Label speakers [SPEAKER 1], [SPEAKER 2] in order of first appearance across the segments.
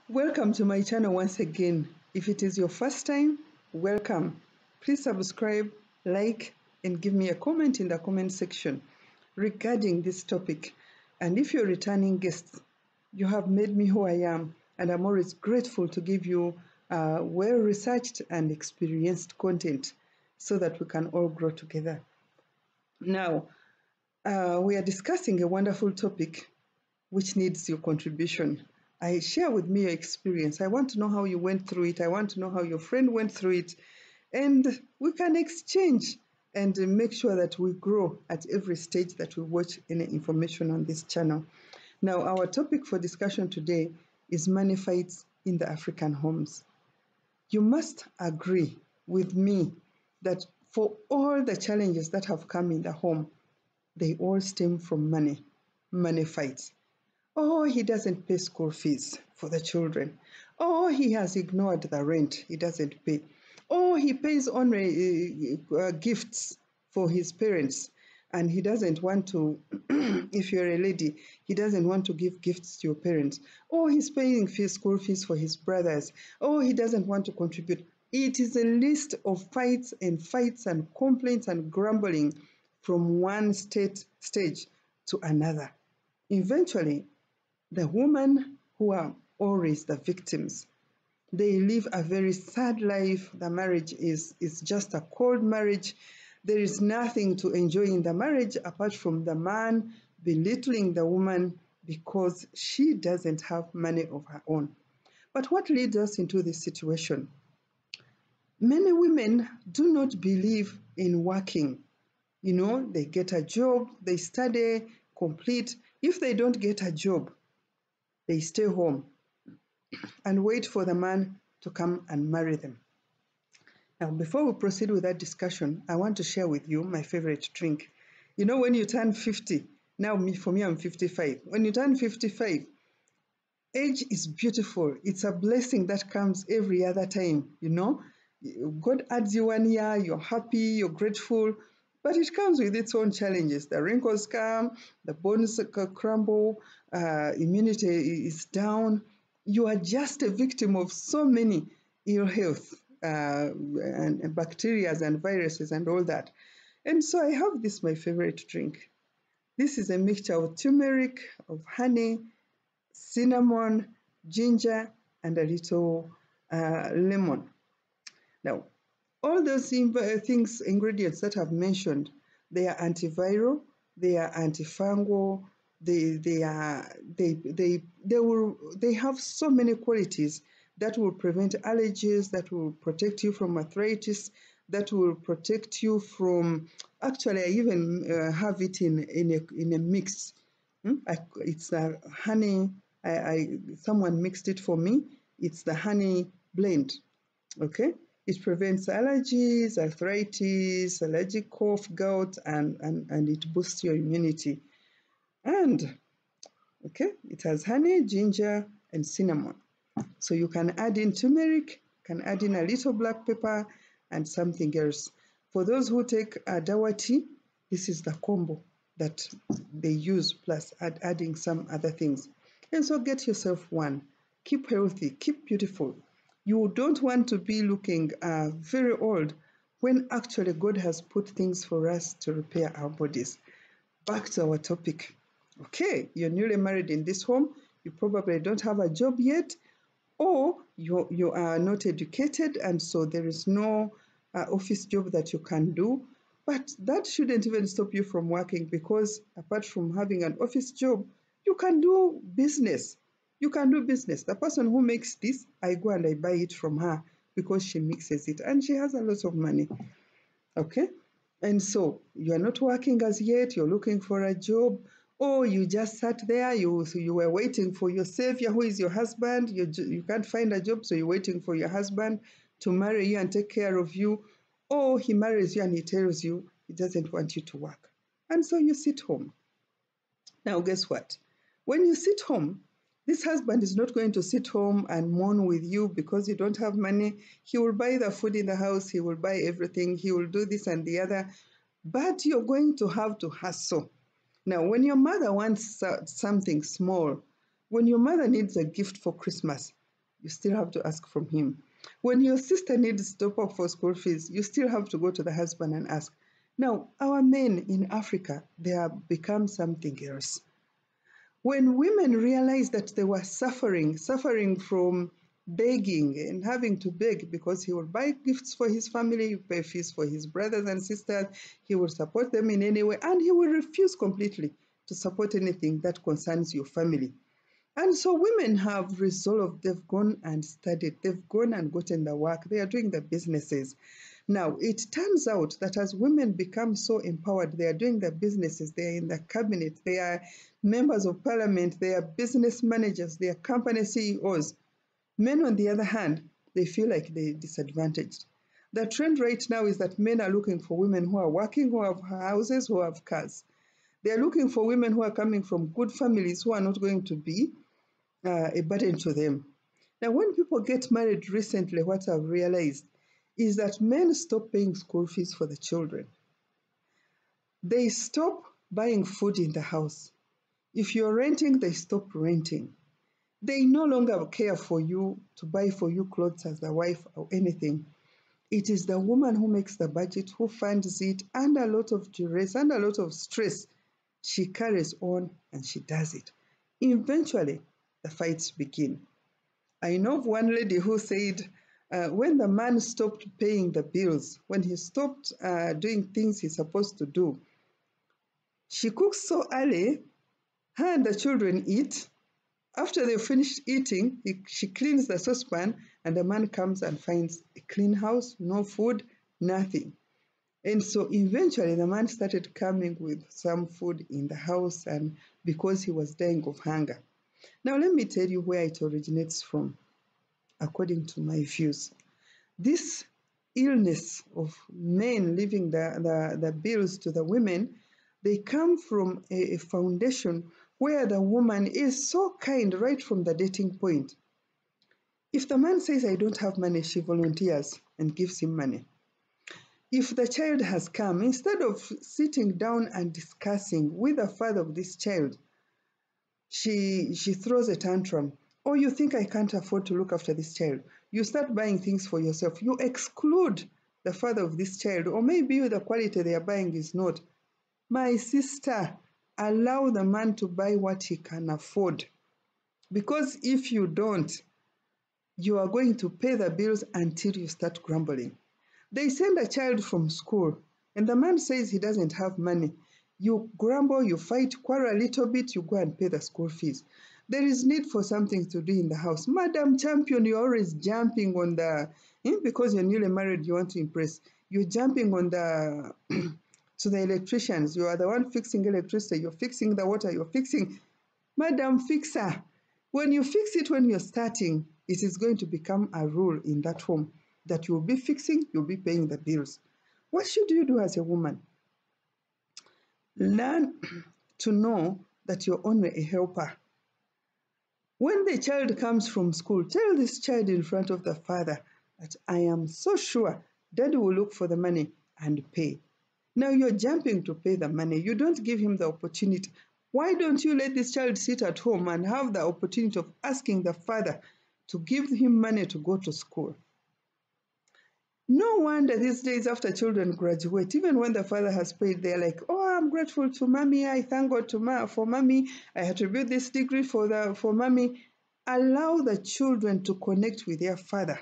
[SPEAKER 1] Welcome to my channel once again. If it is your first time, welcome. Please subscribe, like, and give me a comment in the comment section regarding this topic. And if you're returning guests, you have made me who I am, and I'm always grateful to give you well-researched and experienced content so that we can all grow together. Now, we are discussing a wonderful topic which needs your contribution. I share with me your experience. I want to know how you went through it. I want to know how your friend went through it. And we can exchange and make sure that we grow at every stage that we watch any information on this channel. Now, our topic for discussion today is money fights in the African homes. You must agree with me that for all the challenges that have come in the home, they all stem from money fights. Oh, he doesn't pay school fees for the children. Oh, he has ignored the rent. He doesn't pay. Oh, he pays only gifts for his parents. And he doesn't want to, if you're a lady, he doesn't want to give gifts to your parents. Oh, he's paying school fees for his brothers. Oh, he doesn't want to contribute. It is a list of fights and complaints and grumbling from one stage to another. Eventually, the women who are always the victims, they live a very sad life. The marriage is just a cold marriage. There is nothing to enjoy in the marriage apart from the man belittling the woman because she doesn't have money of her own. But what leads us into this situation? Many women do not believe in working. You know, they get a job, they study, complete. If they don't get a job, they stay home and wait for the man to come and marry them. Now, before we proceed with that discussion, I want to share with you my favorite drink. You know, when you turn 50, now for me, I'm 55. When you turn 55, age is beautiful. It's a blessing that comes every other time, you know. God adds you 1 year, you're happy, you're grateful, but it comes with its own challenges. The wrinkles come, the bones crumble, immunity is down. You are just a victim of so many ill health and bacteria and viruses and all that. And so I have this, my favorite drink. This is a mixture of turmeric, of honey, cinnamon, ginger, and a little lemon. Now, all those ingredients that I've mentioned, they are antiviral, they are antifungal, they have so many qualities that will prevent allergies, that will protect you from arthritis, that will protect you from. Actually, I even have it in a mix. It's a honey. Someone mixed it for me. It's the honey blend. Okay, it prevents allergies, arthritis, allergic cough, gout, and it boosts your immunity. And okay, it has honey, ginger, and cinnamon. So you can add in turmeric, can add in a little black pepper, and something else. For those who take dawa tea, this is the combo that they use, plus adding some other things. And so get yourself one. Keep healthy, keep beautiful. You don't want to be looking very old when actually God has put things for us to repair our bodies. Back to our topic. Okay, you're newly married in this home. You probably don't have a job yet, or you are not educated, and so there is no office job that you can do. But that shouldn't even stop you from working, because apart from having an office job, you can do business. You can do business. The person who makes this, I go and I buy it from her because she mixes it and she has a lot of money. Okay? And so you are not working as yet, you're looking for a job, or you just sat there, you were waiting for your savior, who is your husband. You can't find a job, so you're waiting for your husband to marry you and take care of you. Or he marries you and he tells you he doesn't want you to work. And so you sit home. Now, guess what? When you sit home, this husband is not going to sit home and mourn with you because you don't have money. He will buy the food in the house. He will buy everything. He will do this and the other. But you're going to have to hustle. Now, when your mother wants something small, when your mother needs a gift for Christmas, you still have to ask from him. When your sister needs top up for school fees, you still have to go to the husband and ask. Now, our men in Africa, they have become something else. When women realized that they were suffering from begging and having to beg because he would buy gifts for his family, pay fees for his brothers and sisters, he would support them in any way, and he will refuse completely to support anything that concerns your family. And so women have resolved, they've gone and studied, they've gone and gotten the work, they are doing the businesses. Now, it turns out that as women become so empowered, they are doing the businesses, they are in the cabinet, they are members of parliament, they are business managers, they are company CEOs. Men, on the other hand, they feel like they're disadvantaged. The trend right now is that men are looking for women who are working, who have houses, who have cars. They are looking for women who are coming from good families, who are not going to be a burden to them. Now, when people get married recently, what I've realized is that men stop paying school fees for the children. They stop buying food in the house. If you're renting, they stop renting. They no longer care for you to buy for you clothes as a wife or anything. It is the woman who makes the budget, who funds it, and a lot of duress and a lot of stress. She carries on and she does it. Eventually, the fights begin. I know of one lady who said when the man stopped paying the bills, when he stopped doing things he's supposed to do, she cooks so early, her and the children eat. After they've finished eating, she cleans the saucepan, and the man comes and finds a clean house, no food, nothing. And so eventually the man started coming with some food in the house, and because he was dying of hunger. Now, let me tell you where it originates from, according to my views. This illness of men leaving the bills to the women, they come from a foundation where the woman is so kind right from the dating point. If the man says, I don't have money, she volunteers and gives him money. If the child has come, instead of sitting down and discussing with the father of this child, she throws a tantrum. Oh, you think I can't afford to look after this child? You start buying things for yourself. You exclude the father of this child, or maybe the quality they are buying is not. My sister, allow the man to buy what he can afford. Because if you don't, you are going to pay the bills until you start grumbling. They send a child from school, and the man says he doesn't have money. You grumble, you fight, quarrel a little bit, you go and pay the school fees. There is need for something to do in the house. Madam Champion, you're always jumping on the, because you're newly married, you want to impress. You're jumping on the, to the electricians. You are the one fixing electricity. You're fixing the water. You're fixing. Madam Fixer, when you fix it when you're starting, it is going to become a rule in that home that you'll be fixing, you'll be paying the bills. What should you do as a woman? Learn to know that you're only a helper. When the child comes from school, tell this child in front of the father that I am so sure daddy will look for the money and pay. Now you're jumping to pay the money. You don't give him the opportunity. Why don't you let this child sit at home and have the opportunity of asking the father to give him money to go to school? No wonder these days after children graduate, even when the father has paid, they're like, oh, I'm grateful to mommy. I thank God for mommy. I attribute this degree for mommy. Allow the children to connect with their father.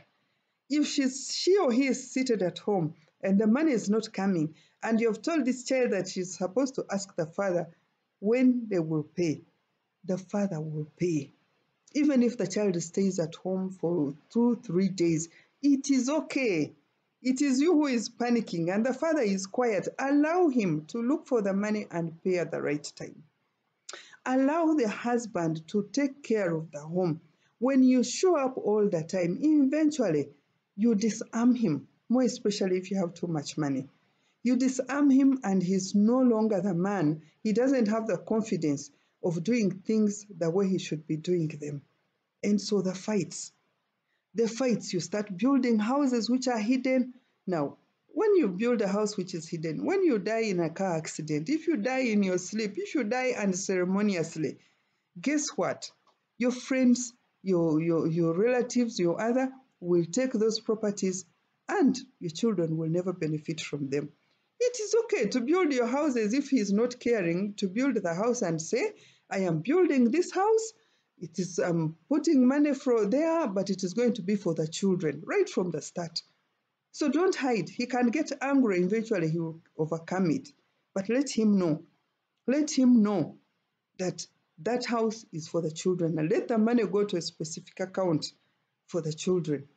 [SPEAKER 1] If she or he is seated at home and the money is not coming, and you've told this child that she's supposed to ask the father when they will pay, the father will pay. Even if the child stays at home for 2-3 days, it is okay. It is you who is panicking and the father is quiet. Allow him to look for the money and pay at the right time. Allow the husband to take care of the home. When you show up all the time, eventually you disarm him, more especially if you have too much money. You disarm him and he's no longer the man. He doesn't have the confidence of doing things the way he should be doing them. And so the fights, you start building houses which are hidden. Now, when you build a house which is hidden, when you die in a car accident, if you die in your sleep, if you die unceremoniously, guess what? Your friends, your relatives, your other will take those properties, and your children will never benefit from them. It is okay to build your house as if he is not caring, to build the house and say, I am building this house. It is putting money for there, but it is going to be for the children right from the start. So don't hide. He can get angry. Eventually, he will overcome it. But let him know. Let him know that that house is for the children, and let the money go to a specific account for the children,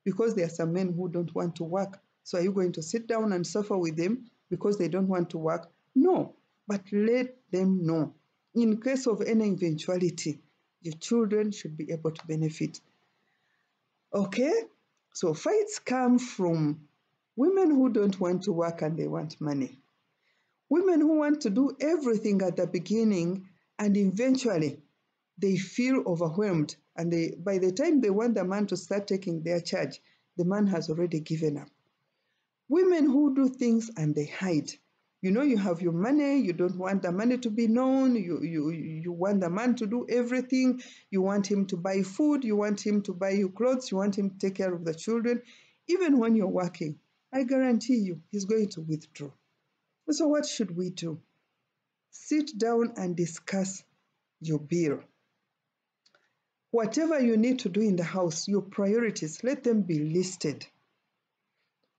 [SPEAKER 1] because there are some men who don't want to work. So are you going to sit down and suffer with them because they don't want to work? No, but let them know. In case of any eventuality, your children should be able to benefit. Okay? So fights come from women who don't want to work and they want money. Women who want to do everything at the beginning, and eventually they feel overwhelmed, and by the time they want the man to start taking their charge, the man has already given up. Women who do things and they hide. You have your money, you don't want the money to be known, you want the man to do everything, you want him to buy food, you want him to buy you clothes, you want him to take care of the children. Even when you're working, I guarantee you, he's going to withdraw. So what should we do? Sit down and discuss your bill. Whatever you need to do in the house, your priorities, let them be listed.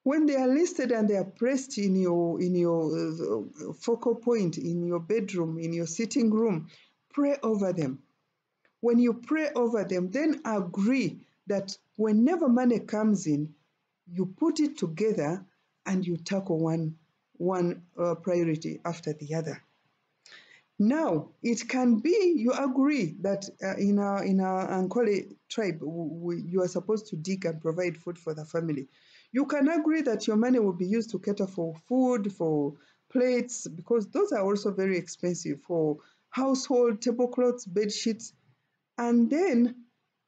[SPEAKER 1] When they are listed and they are pressed in your focal point, in your bedroom, in your sitting room, pray over them. When you pray over them, then agree that whenever money comes in, you put it together and you tackle one priority after the other. Now, it can be you agree that in our Ankole tribe, you are supposed to dig and provide food for the family. You can agree that your money will be used to cater for food, for plates, because those are also very expensive, for household tablecloths, bed sheets, and then,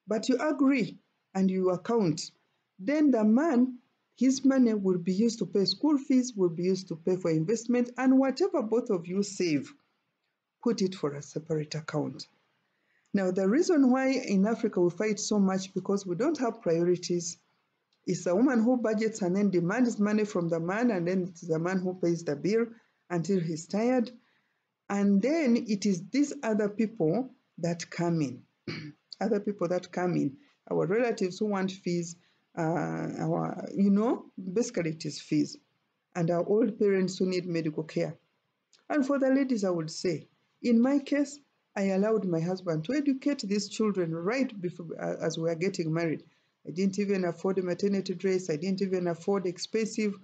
[SPEAKER 1] but you agree and you account. Then the man, his money will be used to pay school fees, will be used to pay for investment, and whatever both of you save, put it for a separate account. Now, the reason why in Africa we fight so much because we don't have priorities. It's a woman who budgets and then demands money from the man, and then it's the man who pays the bill until he's tired. And then it is these other people that come in, other people that come in, our relatives who want fees, basically it is fees, and our old parents who need medical care. And for the ladies, I would say, in my case, I allowed my husband to educate these children right before, as we were getting married. I didn't even afford a maternity dress. I didn't even afford expensive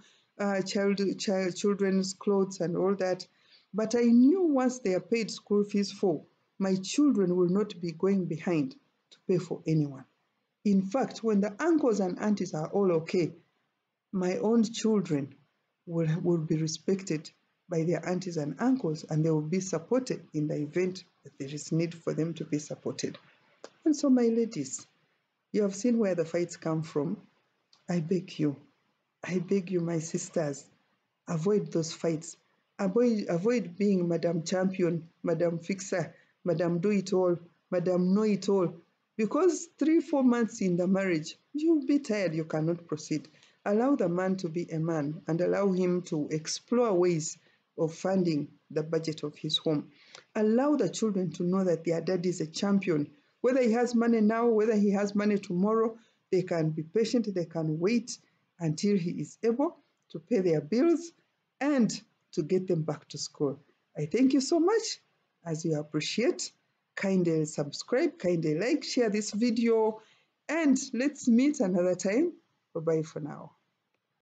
[SPEAKER 1] children's clothes and all that. But I knew once they are paid school fees for, my children will not be going behind to pay for anyone. In fact, when the uncles and aunties are all okay, my own children will be respected by their aunties and uncles, and they will be supported in the event that there is need for them to be supported. And so, my ladies, you have seen where the fights come from. I beg you, my sisters, avoid those fights. Avoid being Madam Champion, Madam Fixer, Madam Do It All, Madam Know It All. Because 3-4 months in the marriage, you'll be tired, you cannot proceed. Allow the man to be a man and allow him to explore ways of funding the budget of his home. Allow the children to know that their dad is a champion. Whether he has money now, whether he has money tomorrow, they can be patient, they can wait until he is able to pay their bills and to get them back to school. I thank you so much. As you appreciate, kindly subscribe, kindly like, share this video, and let's meet another time. Bye-bye for now.